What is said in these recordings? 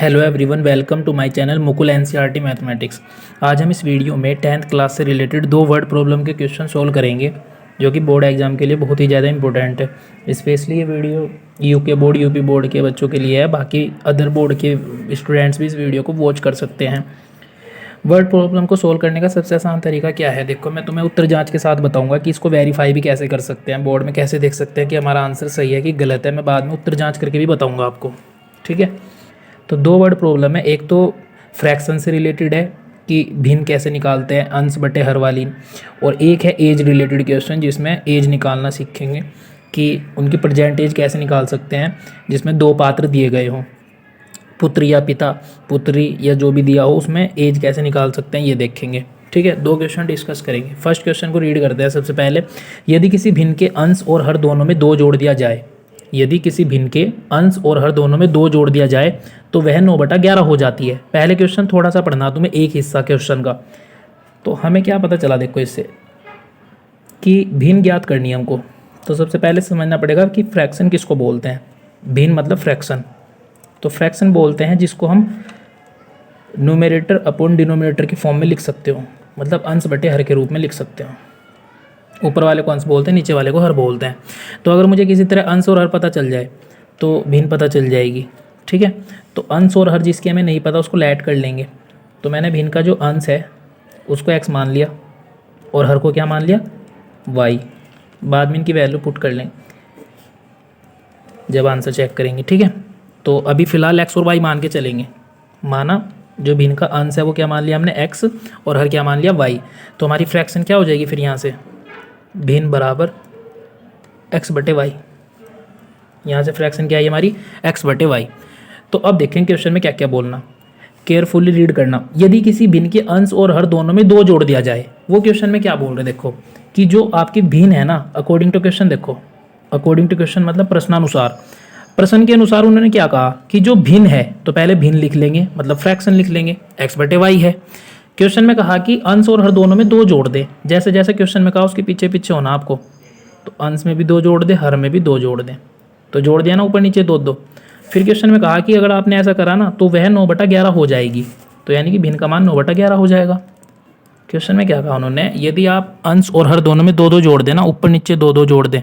Hello everyone, welcome to my channel Mukul NCERT mathematics. आज हम इस वीडियो में 10th क्लास से रिलेटेड दो वर्ड प्रॉब्लम के क्वेश्चन सोल्व करेंगे जो कि बोर्ड एग्जाम के लिए बहुत ही ज़्यादा इंपॉर्टेंट है। स्पेशली ये video UK board UP board के बच्चों के लिए है, बाकी अदर बोर्ड के स्टूडेंट्स भी इस वीडियो को वॉच कर सकते हैं। वर्ड प्रॉब्लम को सोल्व करने का सबसे आसान तरीका क्या है? देखो, मैं तुम्हें उत्तर जांच के साथ बताऊंगा कि इसको वेरीफाई भी कैसे कर सकते हैं, बोर्ड में कैसे देख सकते हैं कि हमारा आंसर सही है कि गलत है। मैं बाद में उत्तर जांच करके भी बताऊंगा आपको, ठीक है। तो दो वर्ड प्रॉब्लम है, एक तो फ्रैक्शन से रिलेटेड है कि भिन्न कैसे निकालते हैं, अंश बटे हर वाली, और एक है एज रिलेटेड क्वेश्चन जिसमें एज निकालना सीखेंगे कि उनकी प्रेजेंट एज कैसे निकाल सकते हैं, जिसमें दो पात्र दिए गए हों, पुत्र या पिता, पुत्री या जो भी दिया हो, उसमें एज कैसे निकाल सकते हैं ये देखेंगे, ठीक है। दो क्वेश्चन डिस्कस करेंगे। फर्स्ट क्वेश्चन को रीड करते हैं सबसे पहले। यदि किसी भिन्न के अंश और हर दोनों में दो जोड़ दिया जाए, यदि किसी भिन्न के अंश और हर दोनों में दो जोड़ दिया जाए तो वह 9/11 हो जाती है। पहले क्वेश्चन थोड़ा सा पढ़ना तुम्हें, एक हिस्सा क्वेश्चन का। तो हमें क्या पता चला, देखो इससे कि भिन्न ज्ञात करनी है हमको। तो सबसे पहले समझना पड़ेगा कि फ्रैक्शन किसको बोलते हैं। भिन्न मतलब फ्रैक्शन। तो फ्रैक्शन बोलते हैं जिसको हम न्यूमरेटर अपॉन डिनोमिनेटर की फॉर्म में लिख सकते हो, मतलब अंश बटे हर के रूप में लिख सकते हो। ऊपर वाले को अंश बोलते हैं, नीचे वाले को हर बोलते हैं। तो अगर मुझे किसी तरह अंश और हर पता चल जाए तो भिन्न पता चल जाएगी, ठीक है। तो अंश और हर जिसकी हमें नहीं पता उसको ऐड कर लेंगे। तो मैंने भिन्न का जो अंश है उसको x मान लिया और हर को क्या मान लिया, y। बाद में इनकी वैल्यू पुट कर लेंगे जब आंसर चेक करेंगे, ठीक है। तो अभी फ़िलहाल x और y मान के चलेंगे। माना जो भिन्न का अंश है वो क्या मान लिया हमने, x, और हर क्या मान लिया, y। तो हमारी फ्रैक्शन क्या हो जाएगी फिर यहाँ से, भिन्न बराबर x बटे वाई। यहाँ से फ्रैक्शन क्या है हमारी, x बटे वाई। तो अब देखें क्वेश्चन में क्या क्या बोलना, केयरफुली रीड करना। यदि किसी भिन्न के अंश और हर दोनों में दो जोड़ दिया जाए, वो क्वेश्चन में क्या बोल रहे हैं देखो, कि जो आपकी भिन्न है ना, अकॉर्डिंग टू क्वेश्चन, देखो अकॉर्डिंग टू क्वेश्चन मतलब प्रश्नानुसार, प्रश्न के अनुसार उन्होंने क्या कहा कि जो भिन्न है, तो पहले भिन्न लिख लेंगे मतलब फ्रैक्शन लिख लेंगे, x बटे वाई है। क्वेश्चन में कहा कि अंश और हर दोनों में दो जोड़ दे, जैसे जैसे क्वेश्चन में कहा उसके पीछे पीछे होना आपको। तो अंश में भी दो जोड़ दे, हर में भी दो जोड़ दे, तो जोड़ दिया ना ऊपर नीचे दो दो। फिर क्वेश्चन में कहा कि अगर आपने ऐसा करा ना तो वह 9/11 हो जाएगी, तो यानी कि भिन्न का मान 9/11 हो जाएगा। क्वेश्चन में क्या कहा उन्होंने, यदि आप अंश और हर दोनों में दो दो जोड़ दें ना, ऊपर नीचे दो दो जोड़ दें,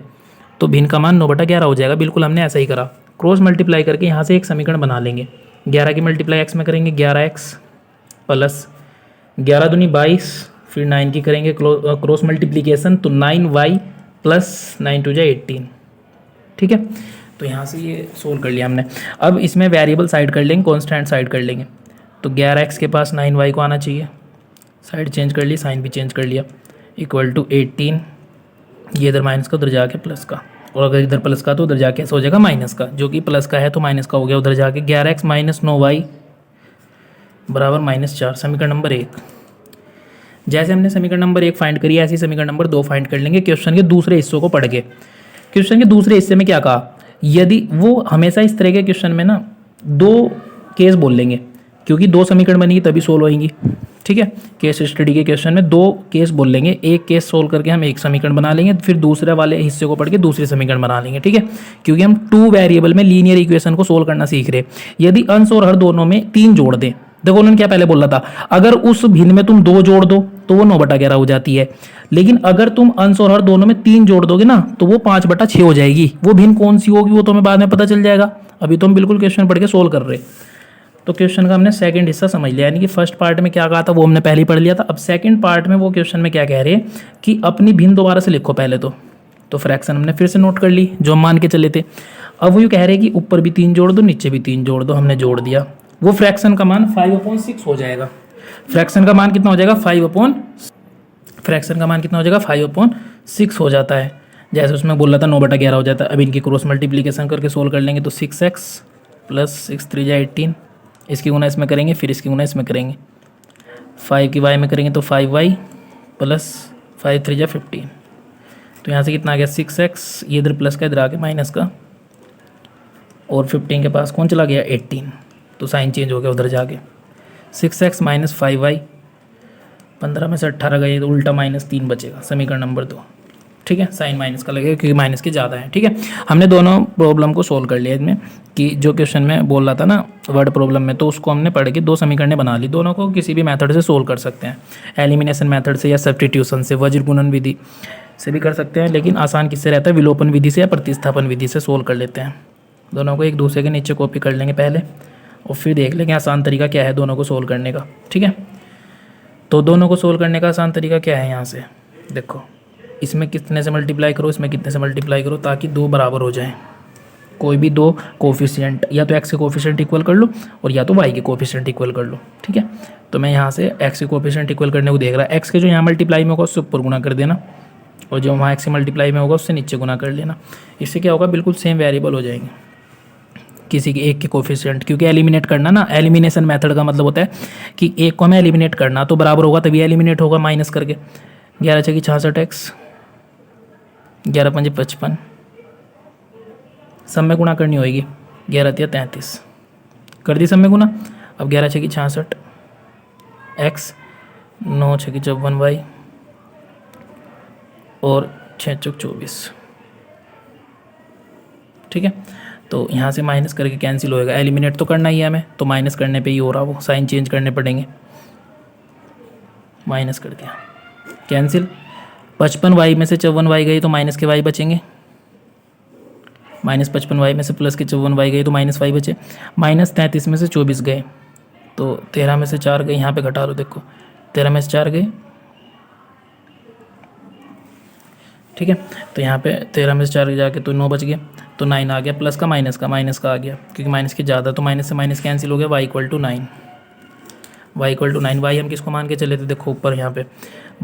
तो भिन्न का मान 9/11 हो जाएगा। बिल्कुल हमने ऐसा ही करा, क्रॉस मल्टीप्लाई करके यहाँ से एक समीकरण बना लेंगे। 11 की मल्टीप्लाई x में करेंगे, 11x प्लस 11 दूनी 22, फिर 9 की करेंगे क्रॉस मल्टीप्लीकेशन, तो 9y प्लस 9 2 = 18, ठीक है। तो यहाँ से ये सोल्व कर लिया हमने। अब इसमें वेरिएबल साइड कर लेंगे, कॉन्स्टेंट साइड कर लेंगे। तो 11x के पास 9y को आना चाहिए, साइड चेंज कर ली, साइन भी चेंज कर लिया, इक्वल टू 18। ये इधर माइनस का उधर जाके प्लस का, और अगर इधर प्लस का तो उधर जाके ऐसा हो जाएगा माइनस का, जो कि प्लस का है तो माइनस का हो गया उधर जाके। 11x माइनस 9y बराबर -4, समीकरण नंबर 1। जैसे हमने समीकरण नंबर 1 फाइंड करी, ऐसे ही समीकरण नंबर 2 फाइंड कर लेंगे क्वेश्चन के दूसरे हिस्सों को पढ़ के। क्वेश्चन के दूसरे हिस्से में क्या कहा, यदि वो हमेशा इस तरह के क्वेश्चन में ना दो केस बोल लेंगे, क्योंकि दो समीकरण बनेगी तभी सोल्व होएंगी, ठीक है। केस स्टडी के क्वेश्चन में दो केस बोल लेंगे, एक केस सोल्व करके हम एक समीकरण बना लेंगे, फिर दूसरे वाले हिस्से को पढ़ के दूसरे समीकरण बना लेंगे, ठीक है। क्योंकि हम 2 वेरिएबल में लीनियर इक्वेशन को सोल्व करना सीख रहे। यदि अंश और हर दोनों में 3 जोड़ दें, देखो उन्होंने क्या पहले बोला था, अगर उस भिन्न में तुम 2 जोड़ दो तो वो 9/11 हो जाती है, लेकिन अगर तुम अंश और हर दोनों में 3 जोड़ दोगे ना तो वो 5/6 हो जाएगी। वो भिन्न कौन सी होगी वो तुम्हें बाद में पता चल जाएगा, अभी तो हम बिल्कुल क्वेश्चन पढ़ के सोल्व कर रहे। तो क्वेश्चन का हमने सेकंड हिस्सा समझ लिया, यानी कि फर्स्ट पार्ट में क्या कहा था वो हमने पहले ही पढ़ लिया था। अब सेकंड पार्ट में वो क्वेश्चन में क्या कह रहे हैं कि अपनी भिन्न दोबारा से लिखो पहले। तो फ्रैक्शन हमने फिर से नोट कर ली जो हम मान के चले थे। अब वो यूँ कह रहे हैं कि ऊपर भी 3 जोड़ दो, नीचे भी 3 जोड़ दो, हमने जोड़ दिया। वो फ्रैक्शन का मान 5/6 हो जाएगा। फ्रैक्शन का मान कितना हो जाएगा, 5/6 हो जाता है। जैसे उसमें बोल रहा था 9/11 हो जाता है। अब इनकी क्रॉस मल्टीप्लीकेशन करके सोल्व कर लेंगे, तो 6x प्लस 6 3 = 18, इसकी गुना इसमें करेंगे, फिर इसकी गुना इसमें करेंगे, 5 की y में करेंगे तो 5y प्लस 5 3 = 15। तो यहाँ से कितना आ गया 6x, ये इधर प्लस का इधर आ गया माइनस का, और 15 के पास कौन चला गया 18, तो साइन चेंज हो गया उधर जाके। 6x माइनस 5y, 15 में से 18 गए तो उल्टा -3 बचेगा, समीकरण नंबर 2, ठीक है, साइन माइनस का लगेगा क्योंकि माइनस के ज़्यादा है। ठीक है, हमने दोनों प्रॉब्लम को सोल्व कर लिया इसमें, कि जो क्वेश्चन में बोल रहा था ना वर्ड प्रॉब्लम में, तो उसको हमने पढ़ के 2 समीकरणें बना ली। दोनों को किसी भी मेथड से सोल्व कर सकते हैं, एलिमिनेशन मेथड से या सब्स्टिट्यूशन से, वज्र गुणन विधि से भी कर सकते हैं, लेकिन आसान किससे रहता है, विलोपन विधि से या प्रतिस्थापन विधि से सोल्व कर लेते हैं। दोनों को एक दूसरे के नीचे कॉपी कर लेंगे पहले, और फिर देख लेंगे आसान तरीका क्या है दोनों को सोल्व करने का। ठीक है, तो दोनों को सोल्व करने का आसान तरीका क्या है, यहाँ से देखो, इसमें कितने से मल्टीप्लाई करो, इसमें कितने से मल्टीप्लाई करो, ताकि 2 बराबर हो जाएं। कोई भी 2 कोफिशिएंट, या तो x के कोफिशिएंट इक्वल कर लो और या तो y के कोफिशिएंट इक्वल कर लो। ठीक है, तो मैं यहाँ से x के कोफिशिएंट इक्वल करने को देख रहा है, x के जो यहाँ मल्टीप्लाई में होगा उससे ऊपर गुना कर देना, और जो वहाँ x के मल्टीप्लाई में होगा उससे नीचे गुना कर लेना। इससे क्या होगा, बिल्कुल सेम वेरिएबल हो जाएंगे किसी के एक के कोफिशिएंट, क्योंकि एलिमिनेट करना ना, एलिमिनेशन मेथड का मतलब होता है कि एक को हमें एलिमिनेट करना, तो बराबर होगा तभी एलिमिनेट होगा माइनस करके। 11 छकी 66 x, 11 पंजे 55, सब में गुणा करनी होगी, 11 तिया 33, कर दी सब में गुना। अब 11 छकी 66 x, 9 छकी 54 y, और 6 चौक 24। ठीक है, तो यहाँ से माइनस करके कैंसिल होएगा, एलिमिनेट तो करना ही है हमें, तो माइनस करने पे ही हो रहा, वो साइन चेंज करने पड़ेंगे। माइनस कर दिया, कैंसिल। 55 y में से 54 y गई तो माइनस के y बचेंगे, माइनस 55 y में से प्लस के 54 y गए तो माइनस y बचे। माइनस 33 में से 24 गए तो 13 में से 4 गए, यहाँ पे घटा लो, देखो 13 में से 4 गए। ठीक है, तो यहाँ पे 13 में से 4 जाके तो 9 बच गया, तो 9 आ गया, प्लस का माइनस का आ गया, क्योंकि माइनस के ज़्यादा, तो माइनस से माइनस कैंसिल हो गया, y equal to 9। y equal to 9, y हम किसको मान के चले थे, देखो ऊपर यहाँ पे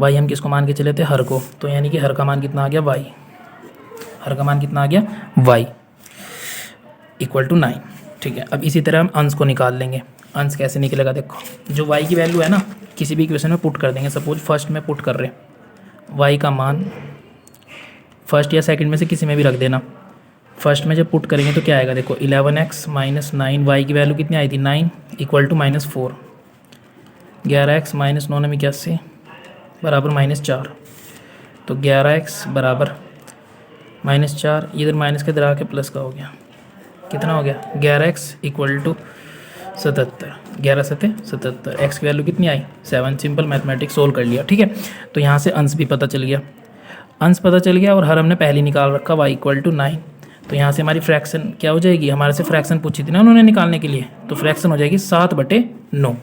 y हम किसको मान के चले थे, हर को, तो यानी कि हर का मान कितना आ गया, y, हर का मान कितना आ गया, y इक्वल टू 9। ठीक है, अब इसी तरह हम अंश को निकाल लेंगे। अंश कैसे निकलेगा, देखो जो y की वैल्यू है ना, किसी भी इक्वेशन में पुट कर देंगे। सपोज फर्स्ट में पुट कर रहे हैं, y का मान फर्स्ट या सेकंड में से किसी में भी रख देना। फर्स्ट में जब पुट करेंगे तो क्या आएगा, देखो 11x माइनस 9, वाई की वैल्यू कितनी आई थी 9, इक्वल टू -4। 11x माइनस 9 में 81 बराबर -4, तो 11x बराबर -4, इधर माइनस के इधर आके प्लस का हो गया, कितना हो गया 11x इक्वल टू 77, 11 सते 77, x की वैल्यू कितनी आई 7। सिंपल मैथमेटिक्स सोल्व कर लिया। ठीक है, तो यहाँ से अंश भी पता चल गया, अंश पता चल गया, और हर हमने पहले निकाल रखा y इक्वल टू 9। तो यहाँ से हमारी फ्रैक्शन क्या हो जाएगी, हमारे से फ्रैक्शन पूछी थी ना उन्होंने निकालने के लिए, तो फ्रैक्शन हो जाएगी 7/9,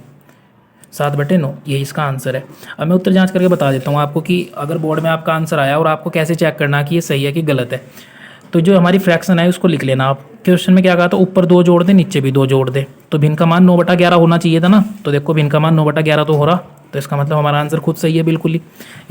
7/9, ये इसका आंसर है। अब मैं उत्तर जांच करके बता देता हूँ आपको कि अगर बोर्ड में आपका आंसर आया और आपको कैसे चेक करना कि ये सही है कि गलत है। तो जो हमारी फ्रैक्शन है उसको लिख लेना आप। क्वेश्चन में क्या कहा था, ऊपर 2 जोड़ दे नीचे भी 2 जोड़ दे, तो भिन्न का मान 9/11 होना चाहिए था ना, तो देखो भिन्न का मान 9/11 तो हो रहा, तो इसका मतलब हमारा आंसर खुद सही है बिल्कुल ही।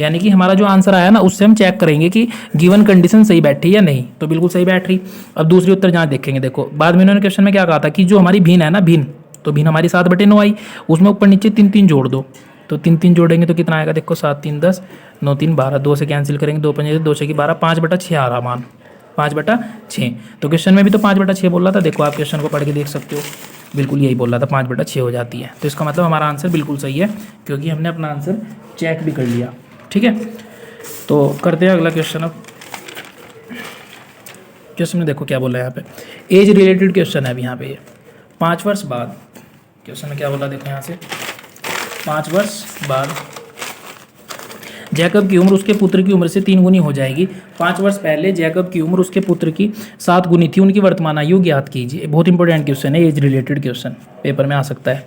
यानी कि हमारा जो आंसर आया ना उससे हम चेक करेंगे कि गिवन कंडीशन सही बैठी या नहीं, तो बिल्कुल सही बैठ रही। अब दूसरी उत्तर जांच देखेंगे, देखो बाद में इन्होंने क्वेश्चन में क्या कहा था कि जो हमारी भिन्न है ना, भिन्न, तो भिन्न हमारी 7/9 आई, उसमें ऊपर नीचे 3 जोड़ दो, तो 3 जोड़ेंगे तो कितना आएगा, देखो 7 3 10, 9 3 12, 2 से कैंसिल करेंगे, 2 5 2 6 12, 5/6 आ रहा मान, 5/6। तो क्वेश्चन में भी तो 5/6 बोल रहा था, देखो आप क्वेश्चन को पढ़ के देख सकते हो, बिल्कुल यही बोल रहा था 5/6 हो जाती है। तो इसका मतलब हमारा आंसर बिल्कुल सही है, क्योंकि हमने अपना आंसर चेक भी कर लिया। ठीक है, तो करते हैं अगला क्वेश्चन। अब क्वेश्चन में देखो क्या बोला है यहाँ पे, एज रिलेटेड क्वेश्चन है अभी यहाँ पे, ये 5 वर्ष बाद क्वेश्चन में क्या बोला, देखो यहाँ से 5 वर्ष बाद जैकब की उम्र उसके पुत्र की उम्र से 3 गुनी हो जाएगी। 5 वर्ष पहले जैकब की उम्र उसके पुत्र की 7 गुनी थी, उनकी वर्तमान आयु ज्ञात कीजिए। बहुत इंपॉर्टेंट क्वेश्चन है, एज रिलेटेड क्वेश्चन पेपर में आ सकता है।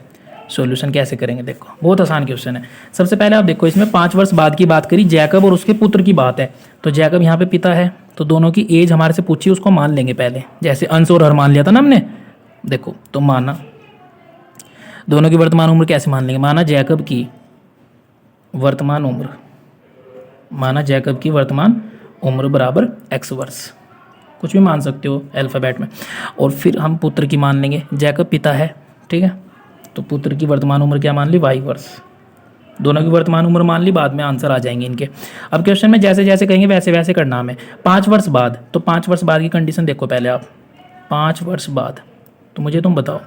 सॉल्यूशन कैसे करेंगे, देखो बहुत आसान क्वेश्चन है। सबसे पहले आप देखो, इसमें 5 वर्ष बाद की बात करी, जैकब और उसके पुत्र की बात है, तो जैकब यहाँ पे पिता है, तो दोनों की एज हमारे से पूछी, उसको मान लेंगे पहले, जैसे अंश और हर मान लिया था ना हमने। देखो तो माना दोनों की वर्तमान उम्र कैसे मान लेंगे, माना जैकब की वर्तमान उम्र, माना जैकब की वर्तमान उम्र बराबर x वर्ष, कुछ भी मान सकते हो अल्फ़ाबेट में, और फिर हम पुत्र की मान लेंगे, जैकब पिता है, ठीक है, तो पुत्र की वर्तमान उम्र क्या मान ली y वर्ष, दोनों की वर्तमान उम्र मान ली, बाद में आंसर आ जाएंगे इनके। अब क्वेश्चन में जैसे जैसे कहेंगे वैसे वैसे करना हमें। 5 वर्ष बाद, तो 5 वर्ष बाद की कंडीशन देखो पहले आप, 5 वर्ष बाद, तो मुझे तुम बताओ,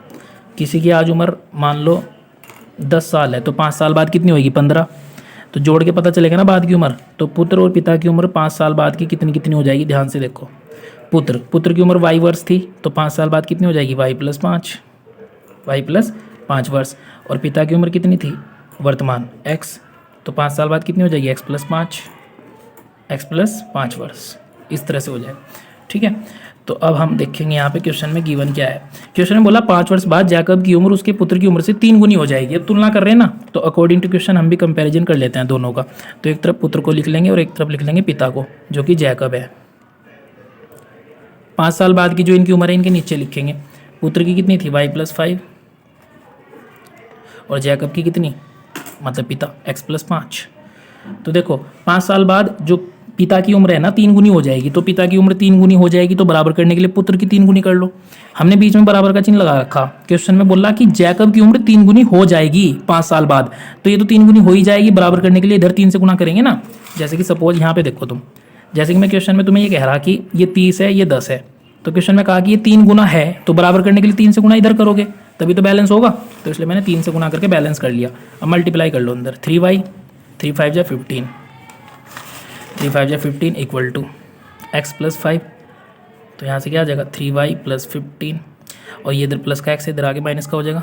किसी की आज उम्र मान लो 10 साल है, तो 5 साल बाद कितनी होगी 15, तो जोड़ के पता चलेगा ना बाद की उम्र। तो पुत्र और पिता की उम्र 5 साल बाद की कितनी कितनी हो जाएगी, ध्यान से देखो। पुत्र की उम्र y वर्ष थी, तो 5 साल बाद कितनी हो जाएगी, y प्लस 5 वर्ष। और पिता की उम्र कितनी थी, वर्तमान x, तो 5 साल बाद कितनी हो जाएगी, x प्लस 5 वर्ष। इस तरह से हो जाएगा, ठीक है। तो अब हम देखेंगे यहाँ पे क्वेश्चन में गिवन क्या है। क्वेश्चन में बोला 5 वर्ष बाद जैकब की उम्र उसके पुत्र की उम्र से 3 गुनी हो जाएगी। अब तुलना कर रहे हैं ना, तो अकॉर्डिंग टू क्वेश्चन हम भी कंपैरिजन कर लेते हैं दोनों का। तो एक तरफ पुत्र को लिख लेंगे और एक तरफ लिख लेंगे पिता को, जो कि जैकब है। 5 साल बाद की जो इनकी उम्र है इनके नीचे लिखेंगे। पुत्र की कितनी थी, y प्लस 5, और जैकब की कितनी, मतलब पिता x प्लस 5। तो देखो 5 साल बाद जो पिता की उम्र है ना 3 गुनी हो जाएगी, तो पिता की उम्र 3 गुनी हो जाएगी, तो बराबर करने के लिए पुत्र की 3 गुनी कर लो। हमने बीच में बराबर का चिन्ह लगा रखा। क्वेश्चन में बोला कि जैकब की उम्र 3 गुनी हो जाएगी 5 साल बाद, तो ये तो 3 गुनी हो ही जाएगी। बराबर करने के लिए इधर 3 से गुना करेंगे ना। जैसे कि सपोज यहाँ पे देखो तुम, जैसे कि मैं क्वेश्चन में तुम्हें ये कह रहा कि ये 30 है, ये 10 है, तो क्वेश्चन में कहा कि ये 3 गुना है, तो बराबर करने के लिए 3 से गुना इधर करोगे तभी तो बैलेंस होगा। तो इसलिए मैंने 3 से गुना करके बैलेंस कर लिया। अब मल्टीप्लाई कर लो अंदर, 3y, 3 5 जा 15, 3 5 जा 15 इक्वल टू x प्लस 5। तो यहाँ से क्या आ जाएगा, 3y प्लस 15, और ये इधर प्लस का x इधर आगे माइनस का हो जाएगा,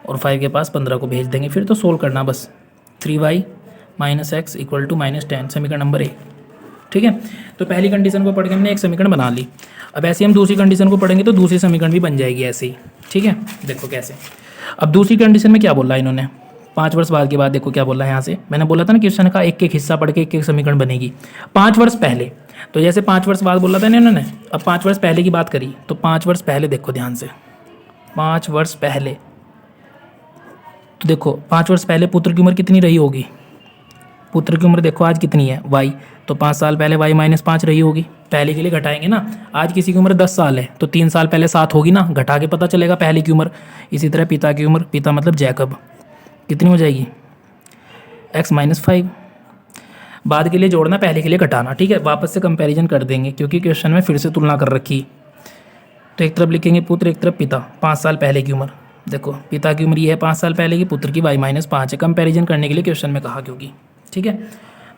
और 5 के पास 15 को भेज देंगे। फिर तो सोल्व करना बस, 3y minus x equal to -10, समीकरण नंबर 1, ठीक है। तो पहली कंडीशन को पढ़ के हमने एक समीकरण बना ली। अब ऐसे हम दूसरी कंडीशन को पढ़ेंगे तो दूसरी समीकरण भी बन जाएगी ऐसे ही, ठीक है। देखो कैसे। अब दूसरी कंडीशन में क्या बोला इन्होंने, 5 वर्ष बाद के बाद देखो क्या बोला है। यहाँ से मैंने बोला था ना क्वेश्चन का एक एक हिस्सा पढ़ के एक एक समीकरण बनेगी। 5 वर्ष पहले, तो जैसे 5 वर्ष बाद बोला था ना इन्होंने, अब 5 वर्ष पहले की बात करी, तो 5 वर्ष पहले देखो ध्यान से, 5 वर्ष पहले, तो देखो 5 वर्ष पहले पुत्र की उम्र कितनी रही होगी। पुत्र की उम्र देखो आज कितनी है, y, तो 5 साल पहले y माइनस 5 रही होगी। पहले के लिए घटाएंगे ना, आज किसी की उम्र 10 साल है, तो 3 साल पहले 7 होगी ना, घटा के पता चलेगा पहले की उम्र। इसी तरह पिता की उम्र, पिता मतलब जैकब, कितनी हो जाएगी, x माइनस 5। बाद के लिए जोड़ना, पहले के लिए घटाना, ठीक है। वापस से कंपैरिजन कर देंगे क्योंकि क्वेश्चन में फिर से तुलना कर रखी। तो एक तरफ लिखेंगे पुत्र, एक तरफ पिता। 5 साल पहले की उम्र, देखो पिता की उम्र ये है 5 साल पहले की, पुत्र की y माइनस 5 है। कंपैरिजन करने के लिए क्वेश्चन में कहा क्योंकि, ठीक है।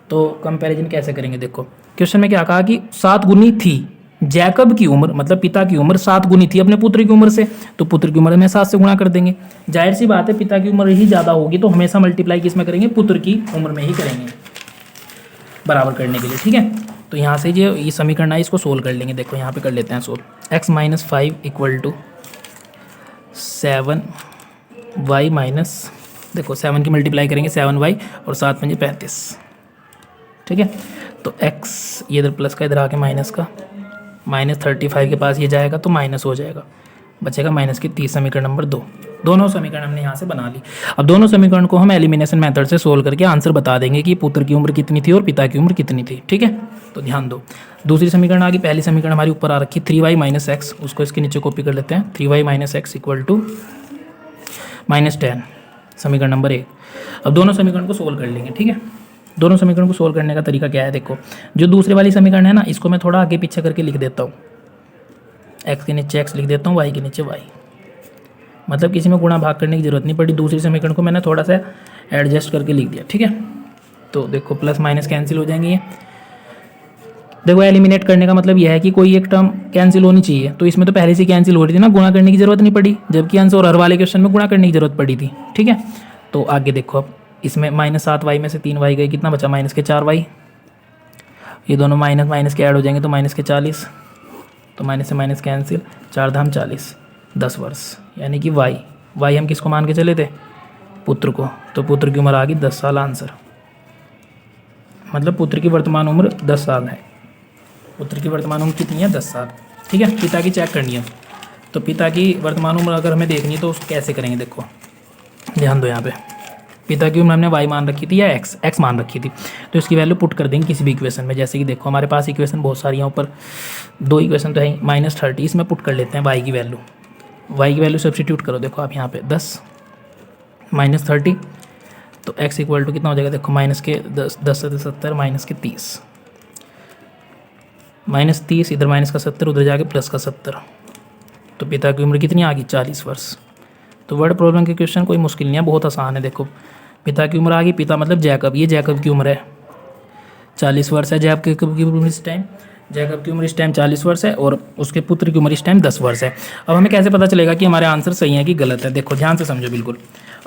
तो कंपैरिजन कैसे करेंगे, देखो क्वेश्चन में क्या कहा कि 7 गुनी थी जैकब की उम्र, मतलब पिता की उम्र 7 गुनी थी अपने पुत्र की उम्र से, तो पुत्र की उम्र में 7 से गुणा कर देंगे। जाहिर सी बात है पिता की उम्र ही ज़्यादा होगी, तो हमेशा मल्टीप्लाई किस में करेंगे, पुत्र की उम्र में ही करेंगे बराबर करने के लिए, ठीक है। तो यहाँ से जो ये समीकरण है इसको सोल्व कर लेंगे। देखो यहाँ पे कर लेते हैं solve. x minus 5 equal to 7y minus, देखो 7 की मल्टीप्लाई करेंगे 7y और 7 पंजे 35, ठीक है। तो x ये इधर प्लस का इधर आके माइनस का, -35 के पास ये जाएगा तो माइनस हो जाएगा, बचेगा माइनस की 30, समीकरण नंबर 2। दोनों समीकरण हमने यहाँ से बना ली। अब दोनों समीकरण को हम एलिमिनेशन मेथड से सोल्व करके आंसर बता देंगे कि पुत्र की उम्र कितनी थी और पिता की उम्र कितनी थी, ठीक है। तो ध्यान दो, दूसरी समीकरण आ गई। पहली समीकरण हमारी ऊपर आ रखी 3y माइनस एक्स, उसको इसके नीचे कॉपी कर लेते हैं। 3y minus x equal to -10, समीकरण नंबर 1। अब दोनों समीकरण को सोल्व कर लेंगे, ठीक है। दोनों समीकरण को सोल्व करने का तरीका क्या है, देखो जो दूसरे वाली समीकरण है ना, इसको मैं थोड़ा आगे पीछे करके लिख देता हूँ। x के नीचे x लिख देता हूँ, y के नीचे y, मतलब किसी में गुणा भाग करने की जरूरत नहीं पड़ी। दूसरी समीकरण को मैंने थोड़ा सा एडजस्ट करके लिख दिया, ठीक है। तो देखो प्लस माइनस कैंसिल हो जाएंगे ये। देखो एलिमिनेट करने का मतलब यह है कि कोई एक टर्म कैंसिल होनी चाहिए, तो इसमें तो पहले से कैंसिल हो रही थी ना, गुणा करने की जरूरत नहीं पड़ी, जबकि आंसर और हर वाले क्वेश्चन में गुणा करने की जरूरत पड़ी थी, ठीक है। तो आगे देखो, अब इसमें -7y में से 3y गए, कितना बचा, -4y। ये दोनों माइनस माइनस के ऐड हो जाएंगे तो -40, तो माइनस से माइनस कैंसिल, 4 धाम 40, 10 वर्ष, यानी कि y हम किसको मान के चले थे, पुत्र को। तो पुत्र की उम्र आ गई 10 साल आंसर, मतलब पुत्र की वर्तमान उम्र 10 साल है। पुत्र की वर्तमान उम्र कितनी है, 10 साल, ठीक है। पिता की चेक करनी है, तो पिता की वर्तमान उम्र अगर हमें देखनी है तो उसको कैसे करेंगे, देखो ध्यान दो। यहाँ पे पिता की उम्र हमने y मान रखी थी या x मान रखी थी, तो इसकी वैल्यू पुट कर देंगे किसी भी इक्वेशन में। जैसे कि देखो हमारे पास इक्वेशन बहुत सारी हैं, ऊपर 2 इक्वेशन तो है, -30, इसमें पुट कर लेते हैं y की वैल्यू सब्सटीट्यूट करो। देखो आप यहाँ पे 10 -30, तो x इक्वल टू कितना हो जाएगा, देखो माइनस के 10 से 70, माइनस के 30, -30, इधर माइनस का 70, उधर जाके प्लस का 70, तो पिता की उम्र कितनी आ गई, 40 वर्ष। तो वर्ड प्रॉब्लम के क्वेश्चन कोई मुश्किल नहीं है, बहुत आसान है। देखो पिता की उम्र आ गई, पिता मतलब जैकब, ये जैकब की उम्र है 40 वर्ष है। जैकब की उम्र इस टाइम, जैकब की उम्र इस टाइम 40 वर्ष है और उसके पुत्र की उम्र इस टाइम 10 वर्ष है। अब हमें कैसे पता चलेगा कि हमारे आंसर सही है कि गलत है? देखो ध्यान से समझो बिल्कुल।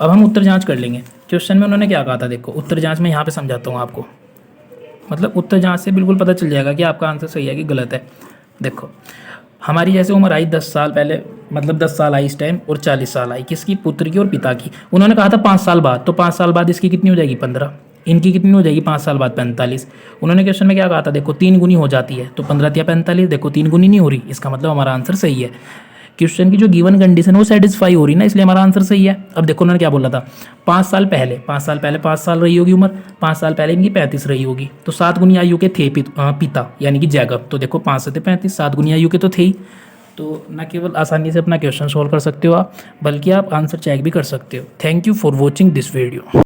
अब हम उत्तर जांच कर लेंगे। क्वेश्चन में उन्होंने क्या कहा था, देखो उत्तर जांच में यहाँ पे समझाता हूँ आपको, मतलब उत्तर जांच से बिल्कुल पता चल जाएगा कि आपका आंसर सही है कि गलत है। देखो हमारी जैसे उम्र आई 10 साल पहले, मतलब 10 साल आई इस टाइम और 40 साल आई, किसकी? पुत्र की और पिता की। उन्होंने कहा था 5 साल बाद, तो 5 साल बाद इसकी कितनी हो जाएगी? 15। इनकी कितनी हो जाएगी 5 साल बाद? 45। उन्होंने क्वेश्चन में क्या कहा था, देखो 3 गुनी हो जाती है, तो 15 या 45, देखो 3 गुनी नहीं हो रही, इसका मतलब हमारा आंसर सही है। क्वेश्चन की जो गिवन कंडीशन वो सेटिस्फाई हो रही ना, इसलिए हमारा आंसर सही है। अब देखो उन्होंने क्या बोला था, 5 साल पहले, 5 साल पहले 5 साल रही होगी उम्र, 5 साल पहले इनकी 35 रही होगी, तो 7 गुनी आयु के थे पिता यानी कि जैकब, तो देखो 5 से थे 35, 7 गुनी आयु के तो थे ही। तो न केवल आसानी से अपना क्वेश्चन सोल्व कर सकते हो आप, बल्कि आप आंसर चेक भी कर सकते हो। Thank you for watching this video.